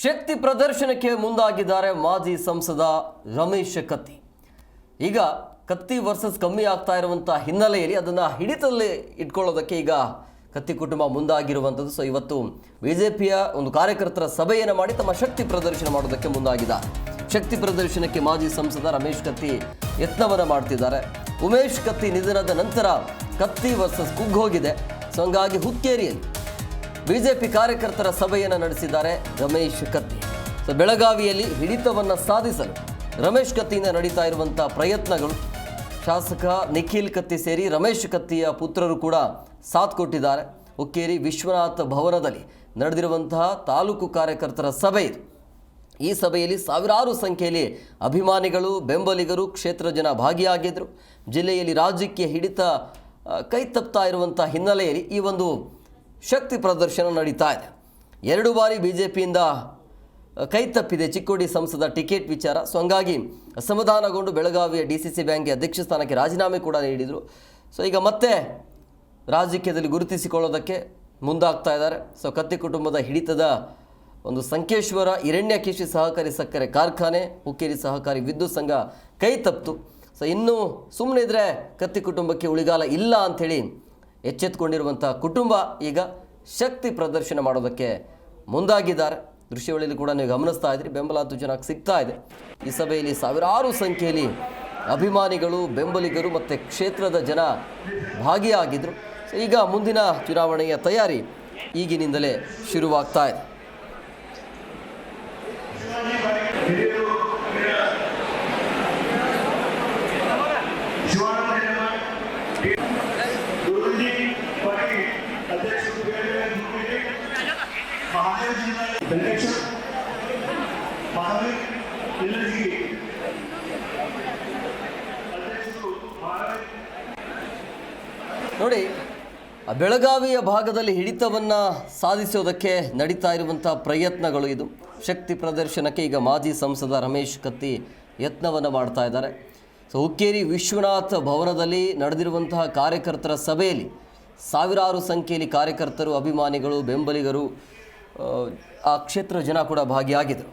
ಶಕ್ತಿ ಪ್ರದರ್ಶನಕ್ಕೆ ಮುಂದಾಗಿದ್ದಾರೆ ಮಾಜಿ ಸಂಸದ ರಮೇಶ್ ಕತ್ತಿ. ಈಗ ಕತ್ತಿ ವರ್ಸಸ್ ಕಮ್ಮಿ ಆಗ್ತಾ ಇರುವಂಥ ಹಿನ್ನೆಲೆಯಲ್ಲಿ ಅದನ್ನು ಹಿಡಿತದಲ್ಲಿ ಇಟ್ಕೊಳ್ಳೋದಕ್ಕೆ ಈಗ ಕತ್ತಿ ಕುಟುಂಬ ಮುಂದಾಗಿರುವಂಥದ್ದು. ಸೊ ಇವತ್ತು ಬಿಜೆಪಿಯ ಒಂದು ಕಾರ್ಯಕರ್ತರ ಸಭೆಯನ್ನು ಮಾಡಿ ತಮ್ಮ ಶಕ್ತಿ ಪ್ರದರ್ಶನ ಮಾಡೋದಕ್ಕೆ ಮುಂದಾಗಿದ್ದಾರೆ. ಶಕ್ತಿ ಪ್ರದರ್ಶನಕ್ಕೆ ಮಾಜಿ ಸಂಸದ ರಮೇಶ್ ಕತ್ತಿ ಯತ್ನವನ್ನು ಮಾಡ್ತಿದ್ದಾರೆ. ಉಮೇಶ್ ಕತ್ತಿ ನಿಧನದ ನಂತರ ಕತ್ತಿ ವರ್ಸಸ್ ಕುಗ್ಗೋಗಿದೆ. ಸೊ ಹಂಗಾಗಿ ಹುಕ್ಕೇರಿಯಲ್ಲಿ ಬಿಜೆಪಿ ಕಾರ್ಯಕರ್ತರ ಸಭೆಯನ್ನು ನಡೆಸಿದ್ದಾರೆ ರಮೇಶ್ ಕತ್ತಿ. ಸೊ ಬೆಳಗಾವಿಯಲ್ಲಿ ಹಿಡಿತವನ್ನು ಸಾಧಿಸಲು ರಮೇಶ್ ಕತ್ತಿಯಿಂದ ನಡೀತಾ ಇರುವಂಥ ಪ್ರಯತ್ನಗಳು, ಶಾಸಕ ನಿಖಿಲ್ ಕತ್ತಿ ಸೇರಿ ರಮೇಶ್ ಕತ್ತಿಯ ಪುತ್ರರು ಕೂಡ ಸಾಥ್ ಕೊಟ್ಟಿದ್ದಾರೆ. ಹುಕ್ಕೇರಿ ವಿಶ್ವನಾಥ ಭವನದಲ್ಲಿ ನಡೆದಿರುವಂತಹ ತಾಲೂಕು ಕಾರ್ಯಕರ್ತರ ಸಭೆ ಇದು. ಈ ಸಭೆಯಲ್ಲಿ ಸಾವಿರಾರು ಸಂಖ್ಯೆಯಲ್ಲಿ ಅಭಿಮಾನಿಗಳು, ಬೆಂಬಲಿಗರು, ಕ್ಷೇತ್ರ ಜನ ಭಾಗಿಯಾಗಿದ್ದರು. ಜಿಲ್ಲೆಯಲ್ಲಿ ರಾಜ್ಯಕ್ಕೆ ಹಿಡಿತ ಕೈ ತಪ್ತಾ ಇರುವಂಥ ಹಿನ್ನೆಲೆಯಲ್ಲಿ ಈ ಒಂದು ಶಕ್ತಿ ಪ್ರದರ್ಶನ ನಡೀತಾ ಇದೆ. 2 ಬಾರಿ ಬಿಜೆಪಿಯಿಂದ ಕೈ ತಪ್ಪಿದೆ ಚಿಕ್ಕೋಡಿ ಸಂಸದ ಟಿಕೆಟ್ ವಿಚಾರ. ಸೊ ಹಂಗಾಗಿ ಅಸಮಾಧಾನಗೊಂಡು ಬೆಳಗಾವಿಯ DCC ಬ್ಯಾಂಕ್ಗೆ ಅಧ್ಯಕ್ಷ ಸ್ಥಾನಕ್ಕೆ ರಾಜೀನಾಮೆ ಕೂಡ ನೀಡಿದರು. ಸೊ ಈಗ ಮತ್ತೆ ರಾಜಕೀಯದಲ್ಲಿ ಗುರುತಿಸಿಕೊಳ್ಳೋದಕ್ಕೆ ಮುಂದಾಗ್ತಾ ಇದ್ದಾರೆ. ಸೊ ಕತ್ತಿ ಕುಟುಂಬದ ಹಿಡಿತದ ಒಂದು ಸಂಕೇಶ್ವರ ಹಿರಣ್ಯಕೇಶಿ ಸಹಕಾರಿ ಸಕ್ಕರೆ ಕಾರ್ಖಾನೆ, ಹುಕ್ಕೇರಿ ಸಹಕಾರಿ ವಿದ್ಯುತ್ ಸಂಘ ಕೈ ತಪ್ಪಿತು. ಸೊ ಇನ್ನೂ ಸುಮ್ಮನೆ ಇದ್ದರೆ ಕತ್ತಿ ಕುಟುಂಬಕ್ಕೆ ಉಳಿಗಾಲ ಇಲ್ಲ ಅಂಥೇಳಿ ಎಚ್ಚೆತ್ತುಕೊಂಡಿರುವಂಥ ಕುಟುಂಬ ಈಗ ಶಕ್ತಿ ಪ್ರದರ್ಶನ ಮಾಡೋದಕ್ಕೆ ಮುಂದಾಗಿದ್ದಾರೆ. ದೃಶ್ಯಾವಳಿಯಲ್ಲಿ ಕೂಡ ನೀವು ಗಮನಿಸ್ತಾ ಇದ್ರಿ, ಬೆಂಬಲ ಜನಕ್ಕೆ ಸಿಗ್ತಾ ಇದೆ. ಈ ಸಭೆಯಲ್ಲಿ ಸಾವಿರಾರು ಸಂಖ್ಯೆಯಲ್ಲಿ ಅಭಿಮಾನಿಗಳು, ಬೆಂಬಲಿಗರು ಮತ್ತು ಕ್ಷೇತ್ರದ ಜನ ಭಾಗಿಯಾಗಿದ್ದರು. ಸೊ ಈಗ ಮುಂದಿನ ಚುನಾವಣೆಯ ತಯಾರಿ ಈಗಿನಿಂದಲೇ ಶುರುವಾಗ್ತಾ ಇದೆ. ನೋಡಿ, ಬೆಳಗಾವಿಯ ಭಾಗದಲ್ಲಿ ಹಿಡಿತವನ್ನು ಸಾಧಿಸೋದಕ್ಕೆ ನಡೀತಾ ಇರುವಂಥ ಪ್ರಯತ್ನಗಳು ಇದು. ಶಕ್ತಿ ಪ್ರದರ್ಶನಕ್ಕೆ ಈಗ ಮಾಜಿ ಸಂಸದ ರಮೇಶ್ ಕತ್ತಿ ಯತ್ನವನ್ನು ಮಾಡ್ತಾ ಇದ್ದಾರೆ. ಸೊ ಹುಕ್ಕೇರಿ ವಿಶ್ವನಾಥ ಭವನದಲ್ಲಿ ನಡೆದಿರುವಂತಹ ಕಾರ್ಯಕರ್ತರ ಸಭೆಯಲ್ಲಿ ಸಾವಿರಾರು ಸಂಖ್ಯೆಯಲ್ಲಿ ಕಾರ್ಯಕರ್ತರು, ಅಭಿಮಾನಿಗಳು, ಬೆಂಬಲಿಗರು, ಆ ಕ್ಷೇತ್ರ ಜನ ಕೂಡ ಭಾಗಿಯಾಗಿದ್ದರು.